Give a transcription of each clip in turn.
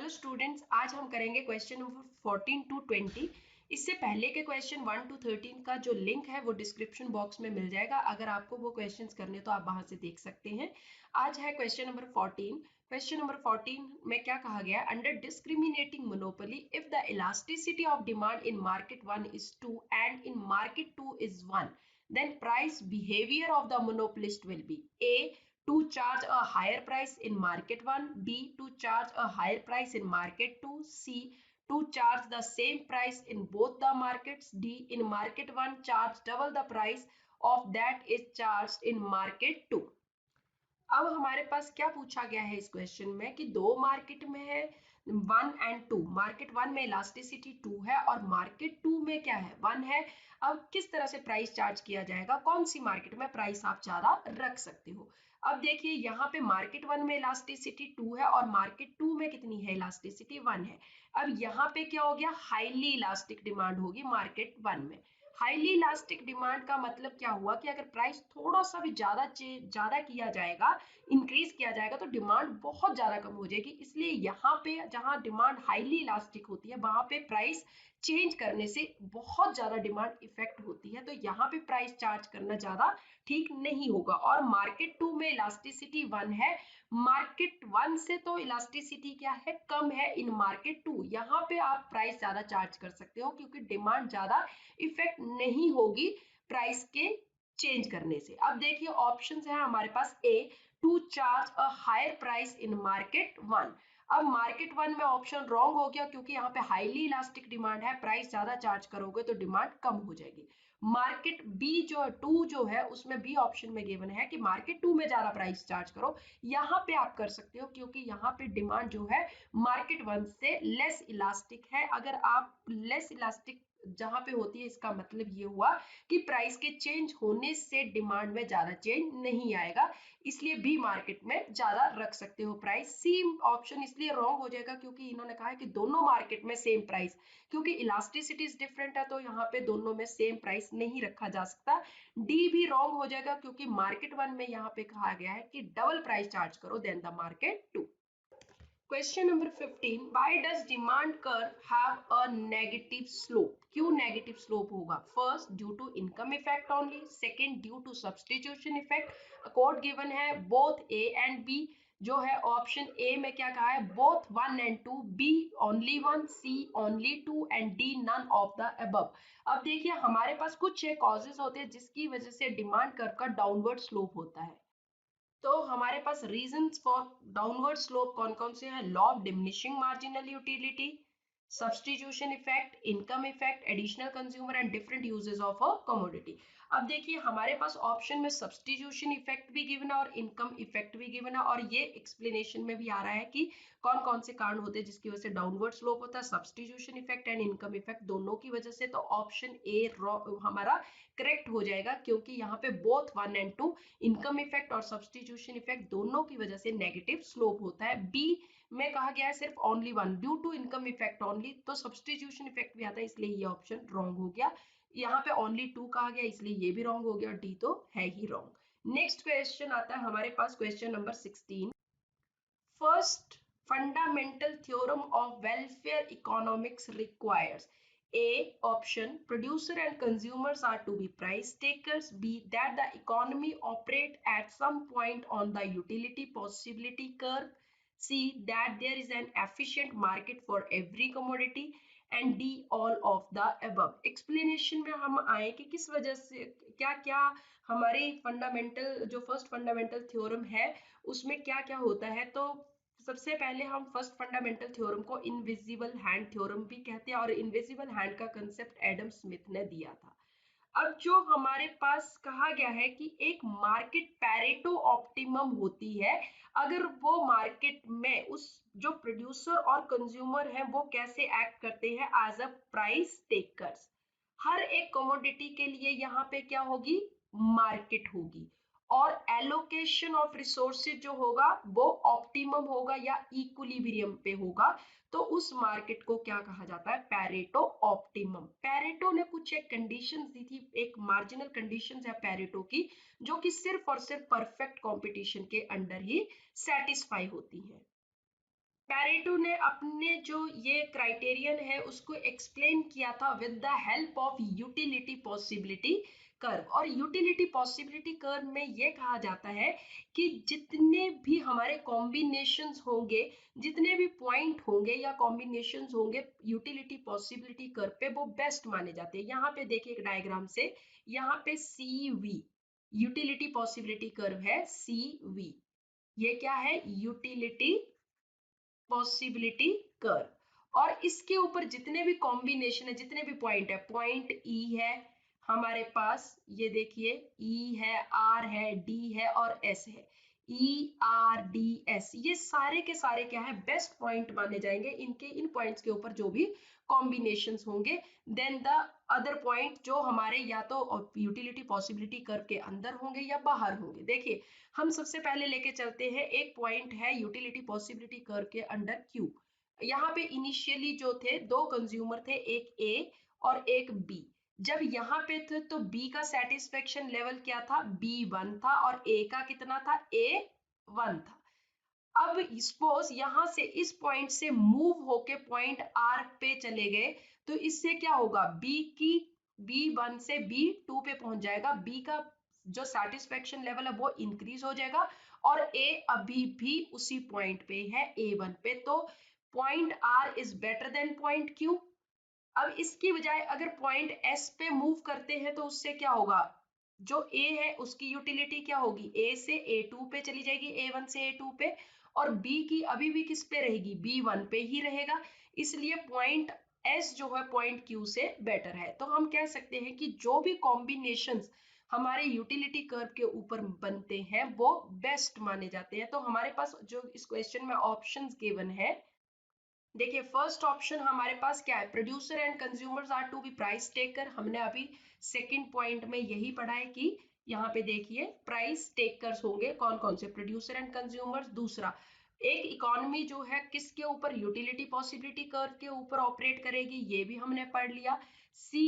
Hello students, आज हम करेंगे क्वेश्चन नंबर 14 टू 20। इससे पहले के क्वेश्चन 1 टू 13 का जो लिंक है वो डिस्क्रिप्शन बॉक्स में मिल जाएगा। अगर आपको वो क्वेश्चंस करने तो आप वहां से देख सकते हैं। आज है क्वेश्चन नंबर 14। क्वेश्चन नंबर 14 में क्या कहा गया है? Under discriminating monopoly, if the elasticity of demand in market 1 is 2 and in market 2 is 1, then price behavior of the monopolist will be A, to charge a higher price in market 1, B, to charge a higher price in market 2, C, to charge the same price in both the markets, D, in market 1 charge double the price of that is charged in market 2। अब हमारे पास क्या पूछा गया है इस question में कि दो मार्केट में है 1 एंड 2। मार्केट 1 में इलास्टिसिटी 2 है और मार्केट 2 में क्या है 1 है। अब किस तरह से प्राइस चार्ज किया जाएगा, कौन सी मार्केट में प्राइस आप ज्यादा रख सकते हो। अब देखिए यहाँ पे मार्केट 1 में इलास्टिसिटी 2 है और मार्केट 2 में कितनी है, इलास्टिसिटी 1 है। अब यहाँ पे क्या हो गया, हाईली इलास्टिक डिमांड होगी मार्केट 1 में। हाईली इलास्टिक डिमांड का मतलब क्या हुआ कि अगर प्राइस थोड़ा सा भी ज्यादा किया जाएगा, इंक्रीज किया जाएगा, तो डिमांड बहुत ज्यादा कम हो जाएगी। इसलिए यहाँ पे जहाँ डिमांड हाईली इलास्टिक होती है वहां पे प्राइस चेंज करने से बहुत ज्यादा डिमांड इफेक्ट होती है, तो यहाँ पे प्राइस चार्ज करना ज्यादा ठीक नहीं होगा। और मार्केट 2 में इलास्टिसिटी 1 है, मार्केट 1 से तो इलास्टिसिटी क्या है, कम है। इन मार्केट 2 यहाँ पे आप प्राइस ज्यादा चार्ज कर सकते हो क्योंकि डिमांड ज्यादा इफेक्ट नहीं होगी प्राइस के चेंज करने से। अब देखिए ऑप्शंस है हमारे पास, A to charge a higher price in market 1। अब मार्केट 1 में ऑप्शन रॉन्ग हो गया क्योंकि यहाँ पे हाईली इलास्टिक डिमांड है, प्राइस ज्यादा चार्ज करोगे तो डिमांड कम हो जाएगी। मार्केट बी जो है 2 जो है उसमें बी ऑप्शन में गिवन है कि मार्केट 2 में ज्यादा प्राइस चार्ज करो। यहाँ पे आप कर सकते हो क्योंकि यहाँ पे डिमांड जो है मार्केट 1 से लेस इलास्टिक है। अगर आप लेस इलास्टिक जहां पे होती है, इसका मतलब ये हुआ कि प्राइस के चेंज होने से डिमांड में ज्यादा चेंज नहीं आएगा, इसलिए बी मार्केट में ज्यादा रख सकते हो प्राइस। सी ऑप्शन इसलिए रॉन्ग हो जाएगा क्योंकि इन्होंने कहा है कि दोनों मार्केट में सेम प्राइस, क्योंकि इलास्टिसिटीज डिफरेंट है तो यहाँ पे दोनों में सेम प्राइस नहीं रखा जा सकता। डी भी रॉन्ग हो जाएगा क्योंकि मार्केट 1 में यहाँ पे कहा गया है कि डबल प्राइस चार्ज करो than the market 2। Question number 15, why does demand curve have a negative slope? क्यों नेगेटिव स्लोप होगा? First, due to income effect only. Second, due to substitution effect. Code given है both A and B. जो है option A में क्या कहा है, both 1 and 2, B only 1, C only 2 and D none of the above. अब देखिए हमारे पास कुछ कॉजेज होते हैं जिसकी वजह से डिमांड कर्व का डाउनवर्ड स्लोप होता है। तो हमारे पास रीजंस फॉर डाउनवर्ड स्लोप कौन कौन से हैं? Law of diminishing marginal utility, substitution effect, income effect, additional consumer and different uses of a commodity. अब देखिए हमारे पास ऑप्शन में सब्स्टिट्यूशन इफेक्ट भी गिवन है और इनकम इफेक्ट भी गिवन है, और ये एक्सप्लेनेशन में भी आ रहा है कि कौन कौन से कारण होते हैं जिसकी वजह से डाउनवर्ड स्लोप होता है, substitution effect and income effect दोनों की वजह से। तो ऑप्शन ए हमारा करेक्ट हो जाएगा क्योंकि यहाँ पे बोथ 1 एंड 2, इनकम इफेक्ट और सब्स्टिट्यूशन इफेक्ट दोनों की वजह से नेगेटिव स्लोप होता है। बी में कहा गया है सिर्फ only 1, due to income effect only, तो सब्स्टिट्यूशन इफेक्ट भी आता है इसलिए ये ऑप्शन रॉन्ग हो गया। यहाँ पे ओनली 2 कहा गया इसलिए ये भी रॉन्ग हो गया, डी तो है ही रॉन्ग। नेक्स्ट क्वेश्चन आता है हमारे पास, question number 16। First fundamental theorem of welfare economics requires A option, producer and consumers are to be price takers. B, that the economy operate at some point on the utility possibility curve. C, that there is an efficient market for every commodity. And D, all of the above। explanation में हम आए कि किस वजह से क्या क्या हमारे फंडामेंटल जो फर्स्ट फंडामेंटल थ्योरम है उसमें क्या क्या होता है। तो सबसे पहले हम फर्स्ट फंडामेंटल थ्योरम को इनविजिबल हैंड थ्योरम भी कहते हैं और इनविजिबल हैंड का कंसेप्ट एडम स्मिथ ने दिया था। अब जो हमारे पास कहा गया है कि एक मार्केट पैरेटो ऑप्टिमम होती है, अगर वो मार्केट में उस जो प्रोड्यूसर और कंज्यूमर है वो कैसे एक्ट करते हैं एज अ प्राइस टेकर्स। हर एक कमोडिटी के लिए यहाँ पे क्या होगी, मार्केट होगी, और एलोकेशन ऑफ रिसोर्सेज जो होगा वो ऑप्टिमम होगा या इक्विलिब्रियम पे होगा। तो उस मार्केट को क्या कहा जाता है, पैरेटो ऑप्टिमम। पैरेटो ने कुछ एक कंडीशंस दी थी, एक मार्जिनल कंडीशंस है पैरेटो की जो कि सिर्फ और सिर्फ परफेक्ट कंपटीशन के अंडर ही सेटिस्फाई होती हैं। पैरेटो ने अपने जो ये क्राइटेरियन है उसको एक्सप्लेन किया था with the help of utility possibility curve. और यूटिलिटी पॉसिबिलिटी कर्व में ये कहा जाता है कि जितने भी हमारे कॉम्बिनेशंस होंगे, जितने भी पॉइंट होंगे या कॉम्बिनेशंस होंगे यूटिलिटी पॉसिबिलिटी कर्व पे, वो बेस्ट माने जाते हैं। यहाँ पे देखिए एक डायग्राम से, यहाँ पे सी वी यूटिलिटी पॉसिबिलिटी कर्व है, सी वी ये क्या है, यूटिलिटी पॉसिबिलिटी कर्व। और इसके ऊपर जितने भी कॉम्बिनेशन है, जितने भी पॉइंट है, पॉइंट ई है हमारे पास, ये देखिए ई है, आर है, डी है और एस है, ई आर डी एस, ये सारे के सारे क्या है, बेस्ट पॉइंट माने जाएंगे इनके, इन पॉइंट्स के ऊपर जो भी कॉम्बिनेशंस होंगे। देन द अदर पॉइंट जो हमारे या तो यूटिलिटी पॉसिबिलिटी कर्व के अंदर होंगे या बाहर होंगे। देखिए हम सबसे पहले लेके चलते हैं, एक पॉइंट है यूटिलिटी पॉसिबिलिटी कर्व के अंडर क्यू। यहाँ पे इनिशियली जो थे दो कंज्यूमर थे, एक ए और एक बी। जब यहाँ पे थे तो बी का सेटिस्फेक्शन लेवल क्या था, B1 था, और ए का कितना था, A1 था। अब सपोज यहाँ से इस पॉइंट से मूव होके पॉइंट आर पे चले गए, तो इससे क्या होगा, बी की B1 से B2 पे पहुंच जाएगा, बी का जो सेटिस्फेक्शन लेवल है वो इंक्रीज हो जाएगा, और ए अभी भी उसी पॉइंट पे है, A1 पे। तो point R is better than point Q. अब इसकी बजाय अगर पॉइंट एस पे मूव करते हैं तो उससे क्या होगा, जो ए है उसकी यूटिलिटी क्या होगी, ए से A2 पे चली जाएगी, A1 से A2 पे, और बी की अभी भी किस पे रहेगी, B1 पे ही रहेगा। इसलिए पॉइंट एस जो है पॉइंट क्यू से बेटर है। तो हम कह सकते हैं कि जो भी कॉम्बिनेशंस हमारे यूटिलिटी कर्व के ऊपर बनते हैं वो बेस्ट माने जाते हैं। तो हमारे पास जो इस क्वेश्चन में ऑप्शंस गिवन है, देखिए फर्स्ट ऑप्शन हमारे पास क्या है, producer and consumers are to be price taker. हमने अभी सेकंड पॉइंट में यही पढ़ा है कि यहाँ पे देखिए प्राइस टेकर्स होंगे कौन कौन से, प्रोड्यूसर एंड कंज्यूमर्स। दूसरा, एक इकोनॉमी जो है किसके ऊपर, यूटिलिटी पॉसिबिलिटी कर्व के ऊपर ऑपरेट करेगी, ये भी हमने पढ़ लिया। सी,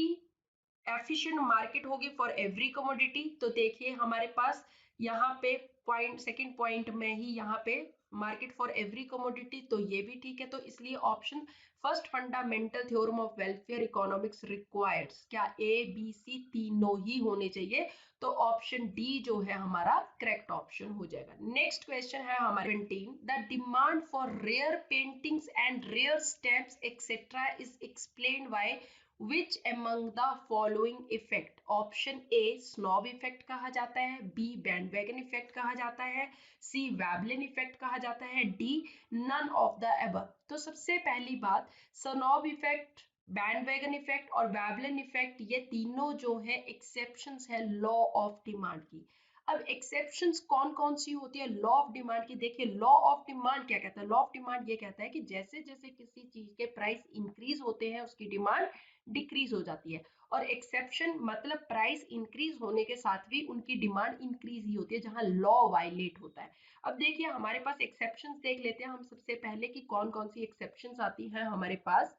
एफिशिएंट मार्केट होगी फॉर एवरी कमोडिटी। तो देखिए हमारे पास यहाँ पे पॉइंट, सेकंड पॉइंट में ही यहाँ पे मार्केट फॉर एवरी कमोडिटी, तो ये भी ठीक है। तो इसलिए option first, fundamental theorem of welfare economics requires, क्या ए बी सी तीनों ही होने चाहिए। तो ऑप्शन डी जो है हमारा करेक्ट ऑप्शन हो जाएगा। नेक्स्ट क्वेश्चन है हमारे 17, the demand for rare paintings and rare stamps etcetera is explained by which among the following effect, option A snob effect कहा जाता है, बी बैंडवैगन इफेक्ट कहा जाता है, सी वेबलिन इफेक्ट कहा जाता है, D none of the above. तो सबसे पहली बात, स्नॉब इफेक्ट, बैंडवैगन इफेक्ट और वेबलिन इफेक्ट, ये तीनों जो है एक्सेप्शंस है लॉ ऑफ डिमांड की। अब एक्सेप्शंस कौन कौन सी होती है लॉ ऑफ डिमांड की, देखिए लॉ ऑफ डिमांड क्या कहता है, लॉ ऑफ डिमांड ये कहता है कि जैसे जैसे किसी चीज के प्राइस इंक्रीज होते हैं उसकी डिमांड डिक्रीज हो जाती है। और एक्सेप्शन मतलब प्राइस इंक्रीज होने के साथ भी उनकी डिमांड इंक्रीज ही होती है जहां लॉ वायलेट होता है। अब देखिए हमारे पास एक्सेप्शंस देख लेते हैं हम सबसे पहले कि कौन कौन सी एक्सेप्शंस आती हैं हमारे पास।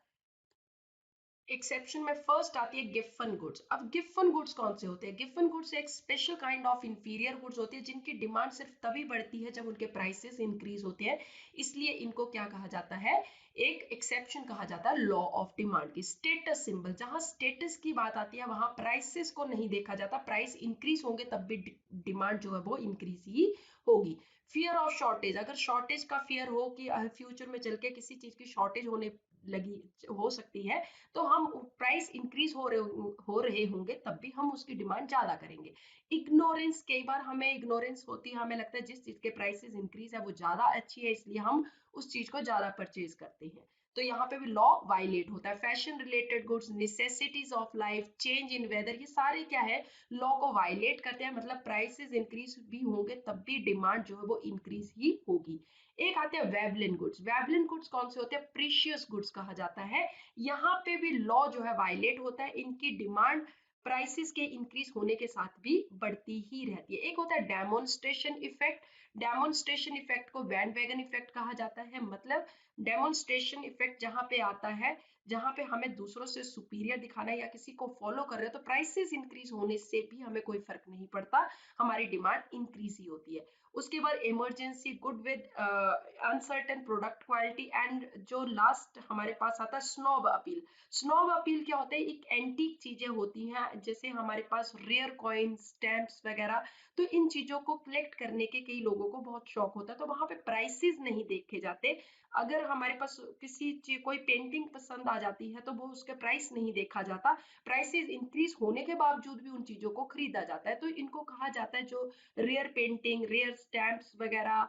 एक्सेप्शन में फर्स्ट आती है गिफन गुड्स। अब गिफन गुड्स कौन से होते हैं, गिफन गुड्स एक special kind of inferior goods होती है जिनकी डिमांड सिर्फ तभी बढ़ती है जब उनके प्राइसेस इंक्रीज होते हैं, इसलिए इनको क्या कहा जाता है, एक एक्सेप्शन कहा जाता है लॉ ऑफ डिमांड की। स्टेटस सिंबल, जहां स्टेटस की बात आती है वहां प्राइसेस को नहीं देखा जाता, प्राइस इंक्रीज होंगे तब भी डिमांड जो है वो इंक्रीज ही होगी। फियर ऑफ शॉर्टेज, अगर शॉर्टेज का फियर हो कि फ्यूचर में चल के किसी चीज की शॉर्टेज होने लगी हो सकती है, तो हम प्राइस इंक्रीज हो रहे होंगे तब भी हम उसकी डिमांड ज्यादा करेंगे। इग्नोरेंस, कई बार हमें इग्नोरेंस होती है, हमें लगता है जिस चीज के प्राइसेस इंक्रीज है वो ज्यादा अच्छी है इसलिए हम उस चीज को ज्यादा परचेज करते हैं, तो यहाँ पे भी लॉ वायलेट होता है। Fashion related goods, necessities of life, change in weather, ये सारे क्या है, लॉ को वायलेट करते हैं, मतलब प्राइसेस इंक्रीज भी होंगे तब भी डिमांड जो है वो इंक्रीज ही होगी। एक आते हैं वेबलिन गुड्स। वेबलिन गुड्स कौन से होते हैं, प्रीशियस गुड्स कहा जाता है, यहाँ पे भी लॉ जो है वायलेट होता है, इनकी डिमांड प्राइसेस के इंक्रीज होने के साथ भी बढ़ती ही रहती है। एक होता है डेमोन्स्ट्रेशन इफेक्ट। डेमोन्स्ट्रेशन इफेक्ट को बैंडवैगन इफेक्ट कहा जाता है, मतलब डेमोन्स्ट्रेशन इफेक्ट जहां पे आता है जहां पे हमें दूसरों से सुपीरियर दिखाना है या किसी को फॉलो कर रहे हो तो प्राइसेस इंक्रीज होने से भी हमें कोई फर्क नहीं पड़ता, हमारी डिमांड इंक्रीज ही होती है। उसके बाद emergency, good with uncertain product quality, and जो लास्ट हमारे पास आता है स्नॉब अपील। स्नॉब अपील क्या होता है, एक एंटीक चीजें होती हैं, जैसे हमारे पास रेयर कॉइन, स्टैम्प्स वगैरह, तो इन चीजों को कलेक्ट करने के कई लोगों को बहुत शौक होता है, तो वहां पे प्राइसेस नहीं देखे जाते। अगर हमारे पास किसी चीज कोई पेंटिंग पसंद आ जाती है तो वो उसके प्राइस नहीं देखा जाता, प्राइसेस इंक्रीज होने के बावजूद भी उन चीजों को खरीदा जाता है, तो इनको कहा जाता है जो रेयर पेंटिंग, रेयर स्टैम्प्स वगैरह,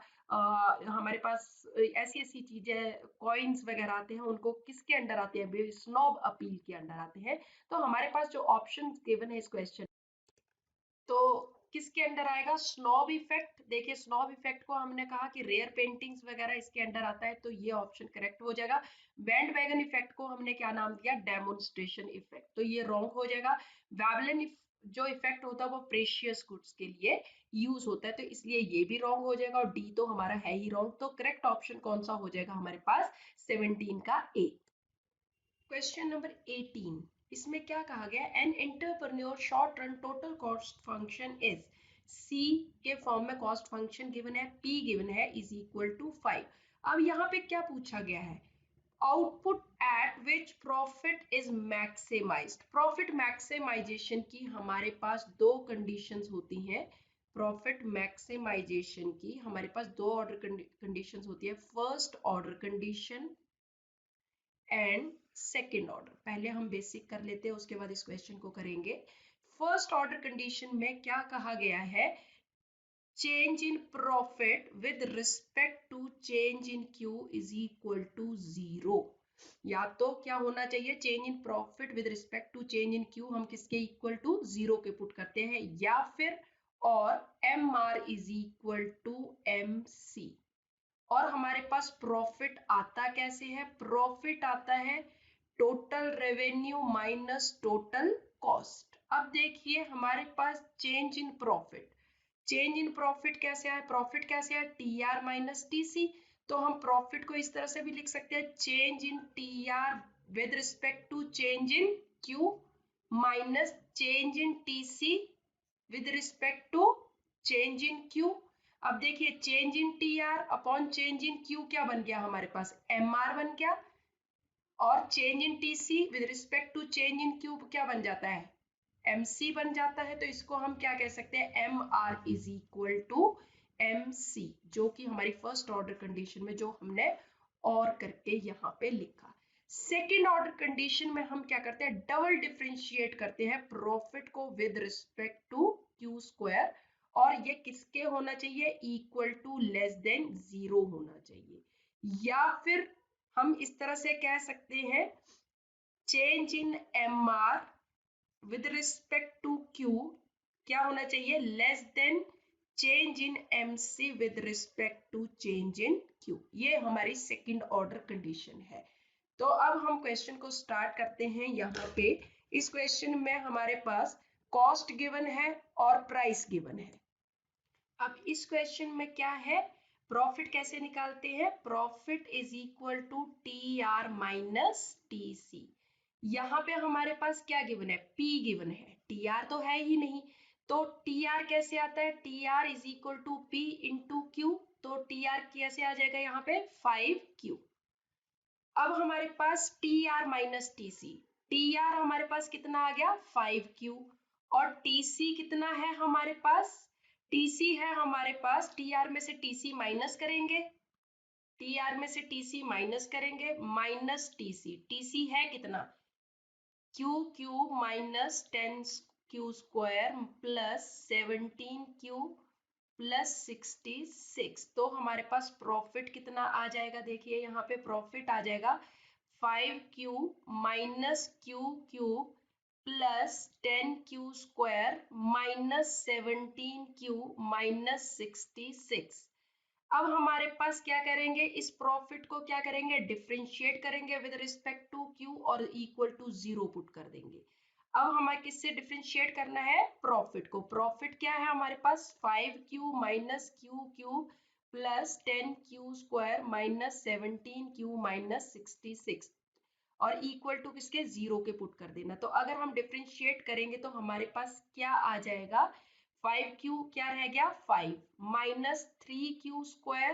हमारे पास ऐसी ऐसी चीजें, कॉइन्स वगैरह आते हैं, उनको किसके अंडर आते हैं, स्नॉब अपील के अंडर आते हैं। तो हमारे पास जो ऑप्शन गिवन है इस क्वेश्चन, तो किसके अंडर आएगा, स्नॉब इफेक्ट। देखिए स्नॉब इफेक्ट को हमने कहा कि रेयर पेंटिंग्स वगैरह इसके अंडर आता है, तो ये ऑप्शन करेक्ट हो जाएगा। बैंड वैगन इफेक्ट को हमने क्या नाम दिया, डेमोन्स्ट्रेशन इफेक्ट, तो ये रॉन्ग हो जाएगा। वैवलन जो इफेक्ट होता है वो प्रेशियस गुड्स के लिए यूज होता है, तो इसलिए ये भी रॉन्ग हो जाएगा, और डी तो हमारा है ही रॉन्ग, तो करेक्ट ऑप्शन कौन सा हो जाएगा हमारे पास, 17 का ए। क्वेश्चन नंबर 18, इसमें क्या कहा गया, an entrepreneur short run total cost function is, C के फॉर्म में कॉस्ट फंक्शन गिवन है, पी गिवन है, इज इक्वल टू 5। अब यहाँ पे क्या पूछा गया है, output at which profit is maximised. Profit maximisation की हमारे पास दो कंडीशंस होती हैं, प्रॉफिट मैक्सिमाइजेशन की हमारे पास दो ऑर्डर कंडीशंस होती है, first order condition and second order. पहले हम बेसिक कर लेते हैं, उसके बाद इस क्वेश्चन को करेंगे। फर्स्ट ऑर्डर कंडीशन में क्या कहा गया है, change in profit with respect to change in Q is equal to 0। या तो क्या होना चाहिए, change in profit with respect to change in Q हम किसके इक्वल टू 0 के पुट करते हैं, या फिर और M R is equal to M C. और हमारे पास प्रॉफिट आता कैसे है, प्रॉफिट आता है total revenue minus total cost. अब देखिए हमारे पास change in profit, change in profit कैसे आया, प्रॉफिट कैसे आया, T R minus T C. तो हम प्रॉफिट को इस तरह से भी लिख सकते हैं, change in T R with respect to change in Q minus change in T C with respect to change in Q. अब देखिए change in T R upon change in Q क्या बन गया हमारे पास, एम आर बन गया, और change in T C with respect to change in Q क्या बन जाता है, एम सी बन जाता है। तो इसको हम क्या कह सकते हैं, M R is equal to M C, जो कि हमारी फर्स्ट ऑर्डर कंडीशन में जो हमने और करके यहाँ पे लिखा। सेकेंड ऑर्डर कंडीशन में हम क्या करते हैं, डबल डिफरेंशिएट करते हैं प्रॉफिट को with respect to Q square, और ये किसके होना चाहिए, इक्वल टू लेस देन 0 होना चाहिए। या फिर हम इस तरह से कह सकते हैं, change in M R with respect to Q क्या होना चाहिए, less than change in M C with respect to change in Q. ये हमारी सेकेंड ऑर्डर कंडीशन है। तो अब हम क्वेश्चन को स्टार्ट करते हैं। यहाँ पे इस क्वेश्चन में हमारे पास कॉस्ट गिवन है और प्राइस गिवन है। अब इस क्वेश्चन में क्या है, प्रॉफिट कैसे निकालते हैं, profit is equal to T R minus T C. यहाँ पे हमारे पास क्या गिवन है, P गिवन है, टी आर तो है ही नहीं, तो टी आर कैसे आता है, T R is equal to P into Q, तो टी आर कैसे आ जाएगा यहाँ पे 5Q। अब हमारे पास T R minus T C, T R हमारे पास कितना आ गया 5Q, और टी सी कितना है हमारे पास, टी सी है हमारे पास, टी आर में से टी सी माइनस करेंगे, टी आर में से टी सी माइनस करेंगे, माइनस टी सी है कितना, Q Q minus 10Q square plus 17Q plus 66। तो हमारे पास प्रॉफिट कितना आ जाएगा, देखिए यहाँ पे प्रॉफिट आ जाएगा 5Q minus Q cube plus 10Q square minus 17Q minus 66। अब हमारे पास क्या करेंगे, इस प्रॉफिट को क्या करेंगे, डिफरेंशिएट करेंगे विद रिस्पेक्ट टू क्यू और इक्वल टू 0 पुट कर देंगे। अब हमें किससे डिफरेंशिएट करना है, प्रॉफिट को। प्रॉफिट क्या है हमारे पास 5Q minus Q cube plus 10Q square minus 17Q minus 66, और इक्वल टू किसके 0 के पुट कर देना। तो अगर हम डिफरेंशिएट करेंगे तो हमारे पास क्या आ जाएगा, 5q क्या रह गया 5 minus 3q²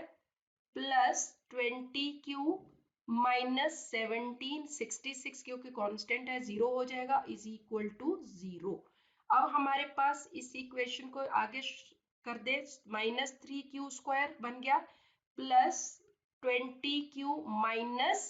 plus 20q minus 17 66 क्योंकि कांस्टेंट है 0 हो जाएगा इज इक्वल टू 0। अब हमारे पास इस इक्वेशन को आगे कर दे माइनस 3q² बन गया प्लस 20q माइनस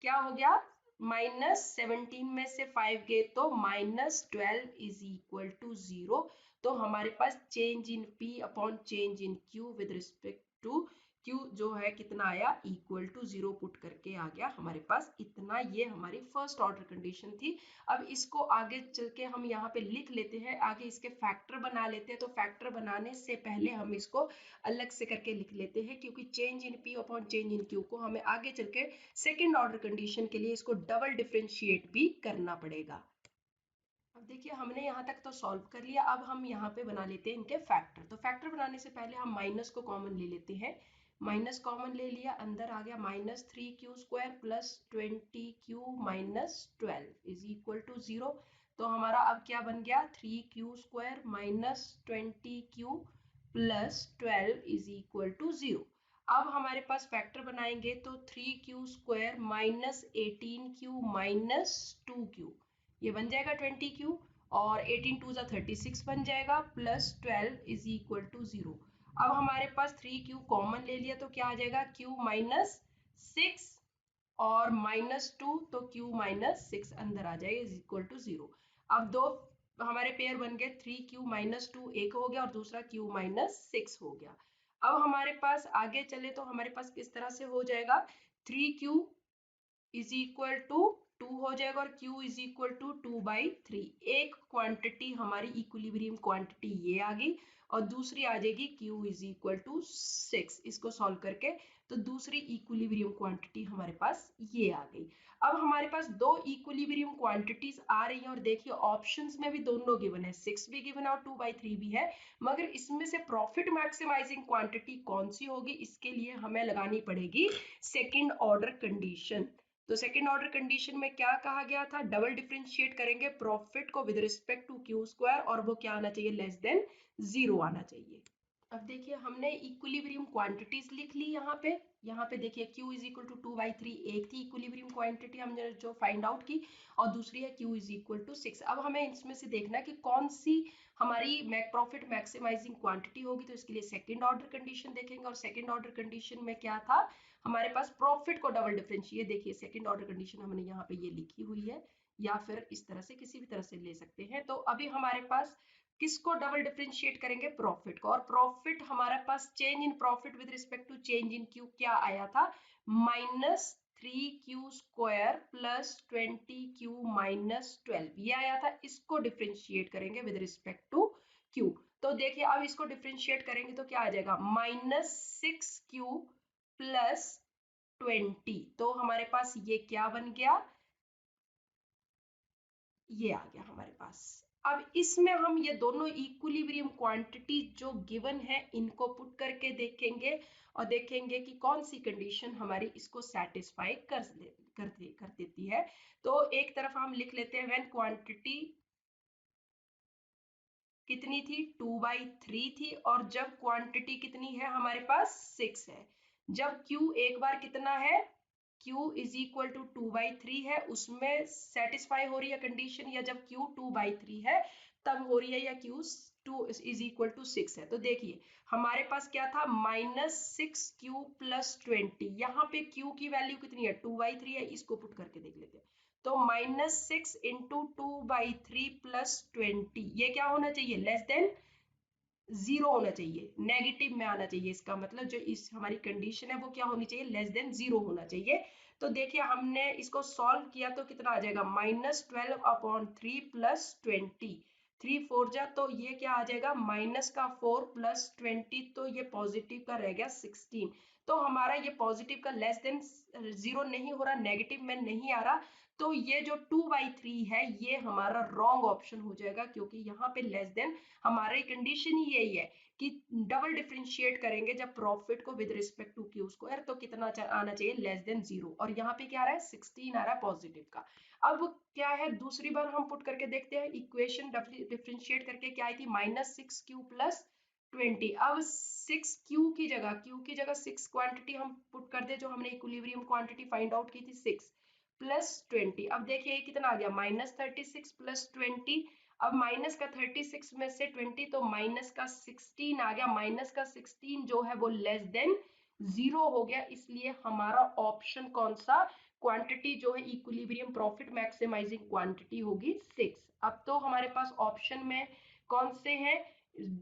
क्या हो गया माइनस 17 में से 5 गए तो माइनस 12 इज इक्वल टू 0। तो हमारे पास change in p upon change in q with respect to q जो है कितना आया इक्वल टू 0 पुट करके आ गया हमारे पास इतना। ये हमारी फर्स्ट ऑर्डर कंडीशन थी। अब इसको आगे चल के हम यहाँ पे लिख लेते हैं, आगे इसके फैक्टर बना लेते हैं। तो फैक्टर बनाने से पहले हम इसको अलग से करके लिख लेते हैं क्योंकि change in p upon change in q को हमें आगे चल के सेकेंड ऑर्डर कंडीशन के लिए इसको डबल डिफरेंशिएट भी करना पड़ेगा। अब देखिए हमने यहाँ तक तो सॉल्व कर लिया, अब हम यहाँ पे बना लेते हैं इनके फैक्टर। तो फैक्टर बनाने से पहले हम माइनस को कॉमन ले लेते हैं। माइनस कॉमन ले लिया, अंदर आ गया minus 3q² plus 20q minus 12 is equal to 0। तो हमारा अब क्या बन गया 3q² minus 20q plus 12 is equal to 0। अब हमारे पास फैक्टर बनाएंगे तो 3q² minus 18q minus 2q ये बन जाएगा 20q और 18 2 36 बन जाएगा प्लस 12 इज इक्वल टू 0। अब हमारे पास 3q कॉमन ले लिया तो क्या आ जाएगा q माइनस 6 और माइनस 2 तो q माइनस 6 अंदर आ जाएगा इज इक्वल टू 0। अब दो हमारे पेयर बन गए 3q माइनस 2 एक हो गया और दूसरा q माइनस 6 हो गया। अब हमारे पास आगे चले तो हमारे पास किस तरह से हो जाएगा 3q इज इक्वल टू 2 हो जाएगा और q इज इक्वल टू 2/3। एक क्वांटिटी हमारी इक्विलिब्रियम क्वांटिटी ये आ गई और दूसरी आ जाएगी q इज इक्वल टू 6। इसको सॉल्व करके तो दूसरी इक्विलिब्रियम क्वांटिटी हमारे पास ये आ गई। अब हमारे पास दो इक्विलिब्रियम क्वांटिटीज आ रही हैं और देखिए ऑप्शंस में भी दोनों गिवन है 6 भी गिवन है और 2/3 भी है, मगर इसमें से प्रॉफिट मैक्सिमाइजिंग क्वांटिटी कौन सी होगी इसके लिए हमें लगानी पड़ेगी सेकेंड ऑर्डर कंडीशन। तो सेकेंड ऑर्डर कंडीशन में क्या कहा गया था डबल डिफरेंशिएट करेंगे प्रॉफिट को विद रिस्पेक्ट टू q² और वो क्या आना चाहिए लेस देन 0 आना चाहिए। अब देखिए हमने इक्विलिब्रियम क्वांटिटीज लिख ली यहाँ पे देखिए q इज इक्वल टू 2/3 एक थी इक्विलिब्रियम क्वांटिटी हमने जो फाइंड आउट की और दूसरी है q इज इक्वल टू 6। अब हमें इसमें से देखना कि कौन सी हमारी प्रॉफिट मैक्सिमाइजिंग क्वांटिटी होगी। तो इसके लिए सेकेंड ऑर्डर कंडीशन देखेंगे और सेकेंड ऑर्डर कंडीशन में क्या था हमारे पास प्रॉफिट को डबल डिफरेंशिएट। देखिए सेकेंड ऑर्डर कंडीशन हमने यहाँ पे ये लिखी हुई है या फिर इस तरह से किसी भी तरह से ले सकते हैं। तो अभी हमारे पास किसको डबल डिफरेंशिएट करेंगे प्रॉफिट को, और प्रॉफिट हमारे पास change in profit with respect to change in Q क्या आया था minus 3q² plus 20q minus 12 ये आया था। इसको डिफरेंशिएट करेंगे विद रिस्पेक्ट टू q। तो देखिए अब इसको डिफरेंशिएट करेंगे तो क्या आ जाएगा माइनस 6q प्लस 20। तो हमारे पास ये क्या बन गया ये आ गया हमारे पास। अब इसमें हम ये दोनों इक्विलिब्रियम क्वांटिटी जो गिवन है इनको पुट करके देखेंगे और देखेंगे कि कौन सी कंडीशन हमारी इसको सेटिस्फाई कर देती है। तो एक तरफ हम लिख लेते हैं व्हेन क्वांटिटी कितनी थी 2/3 थी और जब क्वांटिटी कितनी है हमारे पास 6 है। जब Q एक बार कितना है Q इज इक्वल टू 2/3 है उसमें सेटिस्फाई हो रही है कंडीशन, या जब Q 2/3 है तब हो रही है, या Q 2 इज इक्वल टू 6 है। तो देखिए हमारे पास क्या था माइनस 6q प्लस 20। यहाँ पे Q की वैल्यू कितनी है 2/3 है, इसको पुट करके देख लेते हैं। तो माइनस 6 इंटू 2/3 प्लस 20 ये क्या होना चाहिए लेस देन 0 होना चाहिए, नेगेटिव में आना चाहिए। इसका मतलब जो इस हमारी कंडीशन है वो क्या होनी चाहिए लेस देन 0 होना चाहिए। तो देखिए हमने इसको सॉल्व किया तो कितना आ जाएगा माइनस 12/3 प्लस 20 3 4 जा तो ये क्या आ जाएगा माइनस का 4 प्लस 20 तो ये पॉजिटिव का रह गया 16। तो हमारा ये पॉजिटिव का लेस देन 0 नहीं हो रहा, नेगेटिव में नहीं आ रहा, तो ये जो 2/3 है ये हमारा रॉन्ग ऑप्शन हो जाएगा, क्योंकि यहाँ पे लेस देन हमारी कंडीशन ही यही है कि डबल डिफरेंशिएट करेंगे जब प्रॉफिट को with respect to Q square, तो कितना आना चाहिए, लेस देन 0, और यहाँ पे क्या आ रहा है, 16 आ रहा है पॉजिटिव का। अब क्या है, दूसरी बार हम पुट करके देखते हैं, इक्वेशन डिफरेंशिएट करके क्या आई थी, -6q + 20। अब 6q की जगह 6 क्वांटिटी हम पुट कर दे, जो हमने इक्विलिब्रियम क्वांटिटी फाइंड आउट की थी 6 + 20। अब देखिए ये कितना आ गया, -36 + 20। अब माइनस का 36 में से 20, तो माइनस का 16 आ गया, माइनस का 16 जो है वो लेस देन 0 हो गया, इसलिए हमारा ऑप्शन कौन सा, क्वांटिटी जो है इक्विलिब्रियम प्रॉफिट मैक्सिमाइजिंग क्वांटिटी होगी 6। अब तो हमारे पास ऑप्शन में कौन से हैं,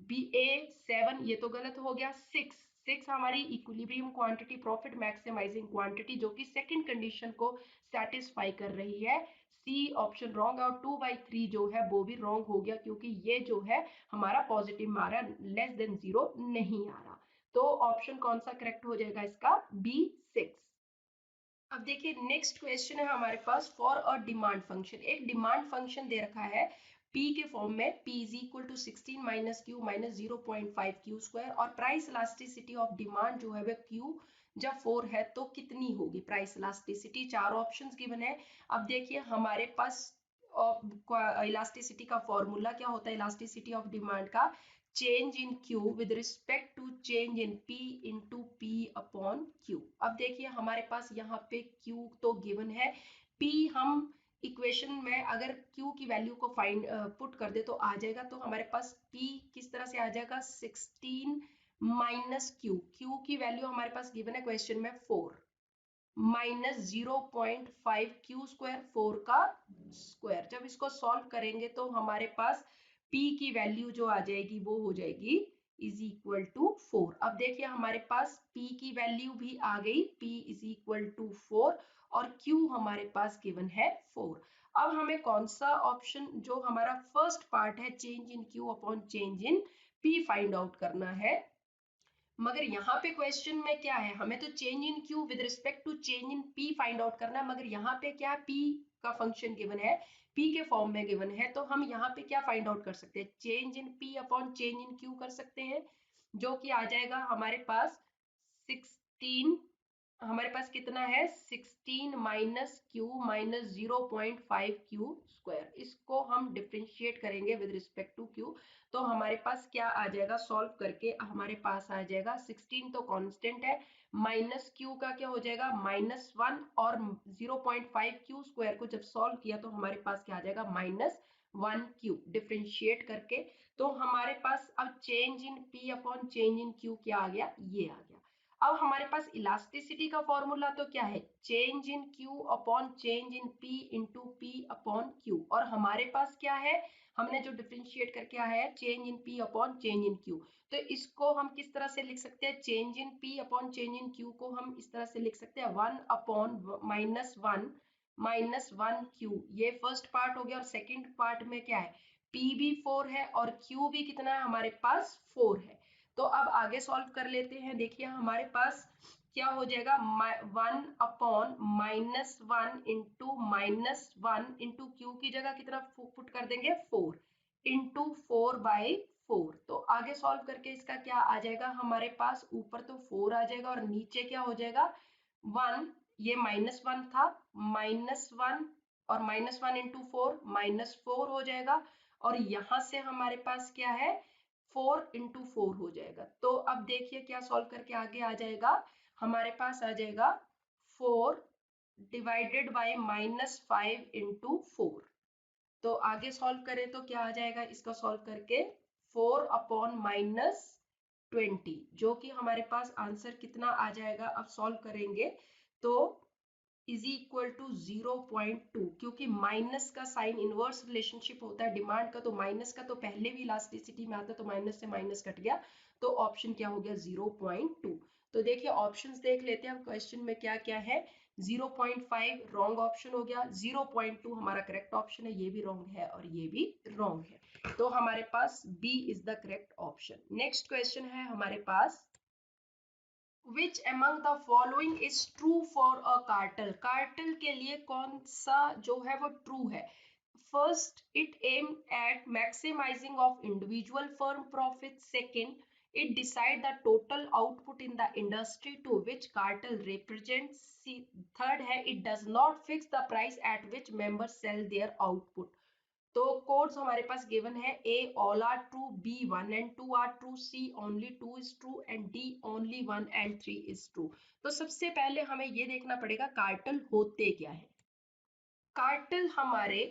बी ए 7, ये तो गलत हो गया, 6 हमारी equilibrium quantity profit maximising quantity जो कि सेकंड कंडीशन को सेटिस्फाई कर रही है, सी ऑप्शन रॉन्ग है, और 2/3 जो है वो भी रॉन्ग हो गया, क्योंकि ये जो है हमारा पॉजिटिव में आ रहा है, लेस देन 0 नहीं आ रहा। तो ऑप्शन कौन सा करेक्ट हो जाएगा इसका, B6। अब देखिए नेक्स्ट क्वेश्चन है हमारे पास, फॉर अ डिमांड फंक्शन, एक डिमांड फंक्शन दे रखा है P के फॉर्म में, P = 16 - Q - 0.5 Q स्क्वायर, और प्राइस इलास्टिसिटी ऑफ डिमांड जो है वह Q जब 4 है तो कितनी होगी प्राइस इलास्टिसिटी। चार ऑप्शंस गिवन है। अब देखिए हमारे पास इलास्टिसिटी का फॉर्मूला क्या होता है, इलास्टिसिटी ऑफ डिमांड का, change in Q with respect to change in P into P/Q। अब देखिए हमारे पास यहाँ पे Q तो गिवन है, P हम इक्वेशन में अगर Q की वैल्यू को फाइंड पुट कर दे तो आ जाएगा, तो हमारे पास P किस तरह से आ जाएगा, 16 - Q की वैल्यू हमारे पास गिवन है क्वेश्चन में 4 -0.5 Q स्क्वायर, 4 का स्क्वायर। जब इसको सॉल्व करेंगे तो हमारे पास P की वैल्यू जो आ जाएगी वो हो जाएगी = 4। अब देखिए हमारे पास P की वैल्यू भी आ गई, P = 4, और Q हमारे पास गिवन है 4। अब हमें कौन सा ऑप्शन, जो हमारा फर्स्ट पार्ट है, change in Q upon change in P find out करना है, मगर यहाँ पे क्वेश्चन में क्या है, हमें तो change in Q with respect to change in P find out करना है, मगर यहाँ पे क्या है, P का फंक्शन गिवन है, P के फॉर्म में गिवन है, तो हम यहाँ पे क्या फाइंड आउट कर सकते हैं, change in P upon change in Q कर सकते हैं, जो कि आ जाएगा हमारे पास 16, हमारे पास कितना है, 16 - Q - 0.5 Q स्क्वायर। इसको हम डिफरेंशिएट करेंगे विद रिस्पेक्ट टू Q, तो हमारे पास क्या आ जाएगा, सॉल्व करके हमारे पास आ जाएगा, 16 तो कांस्टेंट है, माइनस Q का क्या हो जाएगा, -1, और 0.5 Q स्क्वायर को जब सॉल्व किया तो हमारे पास क्या आ जाएगा, -1 Q। डिफरेंशिएट करके तो हमारे पास अब change in P upon change in Q क्या आ गया, ये आ गया। अब हमारे पास इलास्टिसिटी का फॉर्मूला तो क्या है, change in Q upon change in P into P upon Q, और हमारे पास क्या है, हमने जो डिफरेंशिएट करके आया है, change in P upon change in Q। तो इसको हम किस तरह से लिख सकते हैं, change in P upon change in Q को हम इस तरह से लिख सकते हैं, 1 अपॉन -1 Q, ये फर्स्ट पार्ट हो गया, और सेकंड पार्ट में क्या है, P भी 4 है और Q भी कितना है, हमारे पास 4 है। तो अब आगे सॉल्व कर लेते हैं। देखिए हमारे पास क्या हो जाएगा, 1 अपॉन -1 इंटू -1 इंटू Q की जगह कितना पुट कर देंगे, 4 इंटू 4/4। तो आगे सॉल्व करके इसका क्या आ जाएगा, हमारे पास ऊपर तो 4 आ जाएगा और नीचे क्या हो जाएगा, 1, ये -1 था, -1, और -1 इंटू 4 -4 हो जाएगा, और यहाँ से हमारे पास क्या है, 4 इंटू 4 हो जाएगा। तो अब देखिए क्या सॉल्व करके आगे आ जाएगा, हमारे पास आ जाएगा 4 डिवाइडेड बाय -5 इंटू 4। तो आगे सॉल्व करें तो क्या आ जाएगा, इसका सॉल्व करके 4 अपॉन -20, जो कि हमारे पास आंसर कितना आ जाएगा, अब सॉल्व करेंगे तो = 0.2, क्योंकि माइनस का साइन इनवर्स रिलेशनशिप होता है डिमांड का, तो माइनस का तो पहले भी इलास्टिसिटी में आता है, तो माइनस से माइनस कट गया, तो ऑप्शन क्या हो गया, 0.2। तो देखिए ऑप्शंस देख लेते हैं अब क्वेश्चन में क्या क्या है। 0.5 रॉन्ग ऑप्शन हो गया, 0.2 हमारा करेक्ट ऑप्शन है, ये भी रॉन्ग है और ये भी रॉन्ग है, तो हमारे पास B is the correct option. Next question है हमारे पास, which among the following is true for a cartel, cartel के लिए कौन सा जो है वो ट्रू है? First, it aim at maximising of individual firm profit. Second, it decide the total output in the industry to which cartel represents। Third है, it does not fix the price at which members sell their output। तो codes हमारे पास given है, A all are true, B 1 and 2 are true, C only 2 is true and D only 1 and 3 is true. तो सबसे पहले हमें ये देखना पड़ेगा कार्टेल होते क्या है। कार्टेल हमारे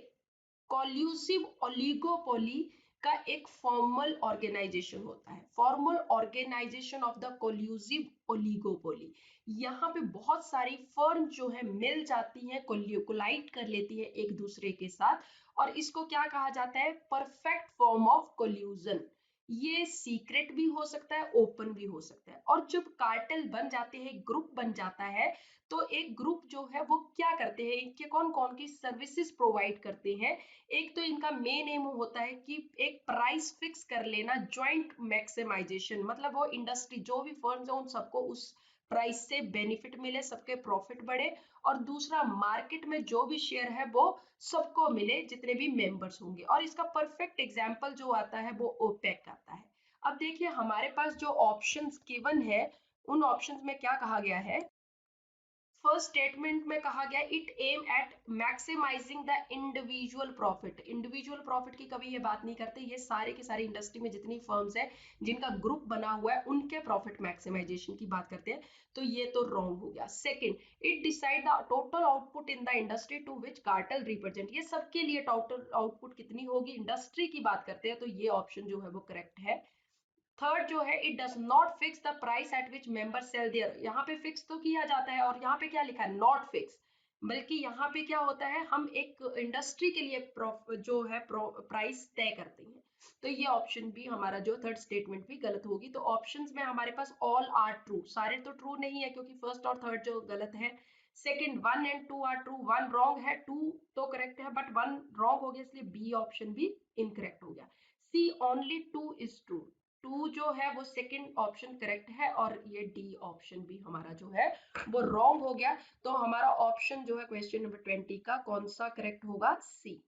कॉल्यूसिव ओलिगोपोली का एक फॉर्मल ऑर्गेनाइजेशन होता है। Formal organisation of the collusive oligopoly, यहाँ पे बहुत सारी फर्म जो है मिल जाती हैं, कोलाइड कर लेती है एक दूसरे के साथ, और इसको क्या कहा जाता है? Perfect form of collusion. ये सीक्रेट भी हो सकता है, ओपन भी हो सकता है। और जब कार्टेल बन जाते हैं, ग्रुप बन जाता है, तो एक ग्रुप जो है वो क्या करते हैं, इनके कौन कौन की सर्विसेज प्रोवाइड करते हैं? एक तो इनका मेन एम होता है कि एक प्राइस फिक्स कर लेना, जॉइंट मैक्सिमाइजेशन, मतलब वो इंडस्ट्री जो भी फर्म्स है उन सबको उस प्राइस से बेनिफिट मिले, सबके प्रॉफिट बढ़े। और दूसरा, मार्केट में जो भी शेयर है वो सबको मिले, जितने भी मेंबर्स होंगे। और इसका परफेक्ट एग्जांपल जो आता है वो ओपेक आता है। अब देखिए हमारे पास जो ऑप्शंस गिवन है, उन ऑप्शंस में क्या कहा गया है? फर्स्ट स्टेटमेंट में कहा गया, it aim at maximising the individual profit. Individual profit की कभी ये बात नहीं करते, ये सारे के सारे इंडस्ट्री में जितनी फर्म्स है जिनका ग्रुप बना हुआ है उनके प्रॉफिट मैक्सिमाइजेशन की बात करते हैं, तो ये तो रॉन्ग हो गया। Second, it decide the total output in the industry to which cartel represent. ये सबके लिए टोटल आउटपुट कितनी होगी, इंडस्ट्री की बात करते हैं, तो ये ऑप्शन जो है वो करेक्ट है। थर्ड जो है, it does not fix the price at which member sell their. यहाँ पे फिक्स तो किया जाता है, और यहाँ पे क्या लिखा है? Not fix. बल्कि यहाँ पे क्या होता है, हम एक इंडस्ट्री के लिए जो है प्राइस तय करते हैं। तो ये ऑप्शन भी हमारा जो थर्ड स्टेटमेंट भी गलत होगी। तो ऑप्शंस में हमारे पास ऑल आर ट्रू, सारे तो ट्रू नहीं है क्योंकि फर्स्ट और थर्ड जो गलत है। Second, 1 and 2 are true, 1 wrong है, 2 तो करेक्ट है, बट 1 रॉन्ग हो गया, इसलिए बी ऑप्शन भी इनकरेक्ट हो गया। सी ओनली 2 इज ट्रू, 2 जो है वो सेकंड ऑप्शन करेक्ट है, और ये डी ऑप्शन भी हमारा जो है वो रॉन्ग हो गया। तो हमारा ऑप्शन जो है क्वेश्चन नंबर 20 का कौन सा करेक्ट होगा? सी।